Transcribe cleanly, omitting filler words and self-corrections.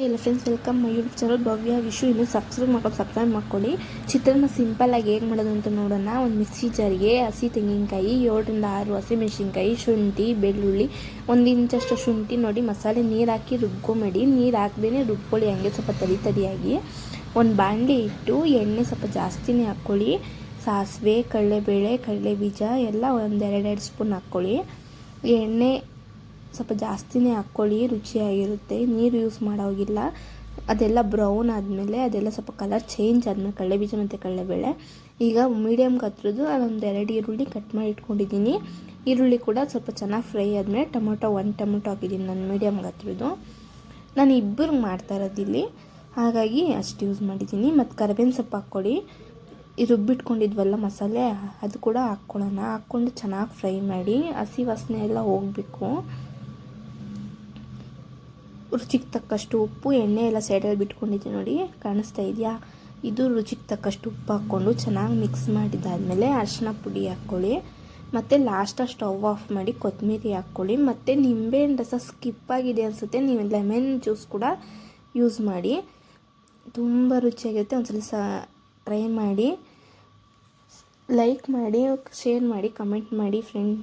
ಎಲ್ಲ friends, welcome my YouTube channel Bhavya Vishu. ಇನ್ನೂ subscribe ಮಾಡ್ಕೊಳ್ಳಿ. ಚಿತ್ರಾನ್ನ ಸಿಂಪಲ್ಲಾಗಿ ಹೇಗೆ ಮಾಡೋದು ಅಂತ ನೋಡೋಣ. ಒಂದು ಮಿಕ್ಸಿ ಜಾರಿಗೆ ಹಸಿ ತೆಂಗಿನಕಾಯಿ, 7ರಿಂದ 6 ಹಸಿಮೆಣಸಿನ್ಕಾಯಿ, ಶುಂಠಿ, ಬೆಳ್ಳುಳ್ಳಿ, 1 ಇಂಚಷ್ಟು ಶುಂಠಿ ನೋಡಿ ಮಸಾಲೆ ನೀರು ಹಾಕಿ ರುಬ್ಕೊಂಬೇಡಿ. ನೀರು ಹಾಕ್ದೇ ರುಬ್ಕೊಳ್ಳಿ, ಹಂಗೆ ಸ್ವಲ್ಪ ತರಿಯಾಗಿ. ಒಂದು ಬಾಣಲಿ ಇಟ್ಟು ಎಣ್ಣೆ ಸ್ವಲ್ಪ ಜಾಸ್ತಿನೇ ಹಾಕ್ಕೊಳ್ಳಿ. ಸಾಸಿವೆ, ಕಡಲೆಬೇಳೆ, ಕಡಲೆಬೀಜ ಎಲ್ಲ ಒಂದು 2 ಸ್ಪೂನ್ ಹಾಕ್ಕೊಳ್ಳಿ. ಎಣ್ಣೆ ಸ್ವಲ್ಪ ಜಾಸ್ತಿನೇ ಹಾಕ್ಕೊಳ್ಳಿ, ರುಚಿಯಾಗಿರುತ್ತೆ. ನೀರು ಯೂಸ್ ಮಾಡೋಗಿಲ್ಲ. ಅದೆಲ್ಲ ಬ್ರೌನ್ ಆದಮೇಲೆ, ಅದೆಲ್ಲ ಸ್ವಲ್ಪ ಕಲರ್ ಚೇಂಜ್ ಆದಮೇಲೆ, ಕಡಲೆಬೀಜ ಮತ್ತು ಕಡಲೆಬೇಳೆ ಈಗ ಮೀಡಿಯಮ್ಗೆ ಹತ್ರದ್ದು ಅದೊಂದು 2 ಈರುಳ್ಳಿ ಕಟ್ ಮಾಡಿ ಇಟ್ಕೊಂಡಿದ್ದೀನಿ. ಈರುಳ್ಳಿ ಕೂಡ ಸ್ವಲ್ಪ ಚೆನ್ನಾಗಿ ಫ್ರೈ ಆದಮೇಲೆ ಒಂದು ಟೊಮೊಟೊ ಹಾಕಿದ್ದೀನಿ ನಾನು ಮೀಡಿಯಮ್ಗೆ ಹತ್ರದ್ದು. ನಾನು ಇಬ್ಬರಿಗೆ ಮಾಡ್ತಾ ಇರೋದಿಲ್ಲಿ, ಹಾಗಾಗಿ ಅಷ್ಟು ಯೂಸ್ ಮಾಡಿದ್ದೀನಿ. ಮತ್ತು ಕರಿಬೇವಿನ ಸೊಪ್ಪು ಹಾಕ್ಕೊಳ್ಳಿ. ರುಬ್ಬಿಟ್ಕೊಂಡಿದ್ವಲ್ಲ ಮಸಾಲೆ, ಅದು ಕೂಡ ಹಾಕ್ಕೊಂಡು ಚೆನ್ನಾಗಿ ಫ್ರೈ ಮಾಡಿ. ಹಸಿ ವಾಸನೆ ಎಲ್ಲ ಹೋಗಬೇಕು. ರುಚಿಗೆ ತಕ್ಕಷ್ಟು ಉಪ್ಪು, ಎಣ್ಣೆ ಎಲ್ಲ ಸೈಡಲ್ಲಿ ಬಿಟ್ಕೊಂಡಿದ್ದೆ ನೋಡಿ, ಕಾಣಿಸ್ತಾ ಇದೆಯಾ? ಇದು ರುಚಿಗೆ ತಕ್ಕಷ್ಟು ಉಪ್ಪು ಹಾಕ್ಕೊಂಡು ಚೆನ್ನಾಗಿ ಮಿಕ್ಸ್ ಮಾಡಿದ್ದಾದಮೇಲೆ ಅರಿಶಿನ ಪುಡಿ ಹಾಕ್ಕೊಳ್ಳಿ. ಮತ್ತು ಲಾಸ್ಟಾಗಿ ಸ್ಟವ್ ಆಫ್ ಮಾಡಿ ಕೊತ್ತಂಬರಿ ಹಾಕ್ಕೊಳ್ಳಿ. ಮತ್ತು ನಿಂಬೆಹಣ್ಣು ರಸ ಸ್ಕಿಪ್ ಆಗಿದೆ ಅನಿಸುತ್ತೆ, ನೀವು ಲೆಮನ್ ಜ್ಯೂಸ್ ಕೂಡ ಯೂಸ್ ಮಾಡಿ. ತುಂಬ ರುಚಿಯಾಗಿರುತ್ತೆ. ಒಂದ್ಸಲ ಟ್ರೈ ಮಾಡಿ, ಲೈಕ್ ಮಾಡಿ, ಶೇರ್ ಮಾಡಿ, ಕಮೆಂಟ್ ಮಾಡಿ ಫ್ರೆಂಡ್.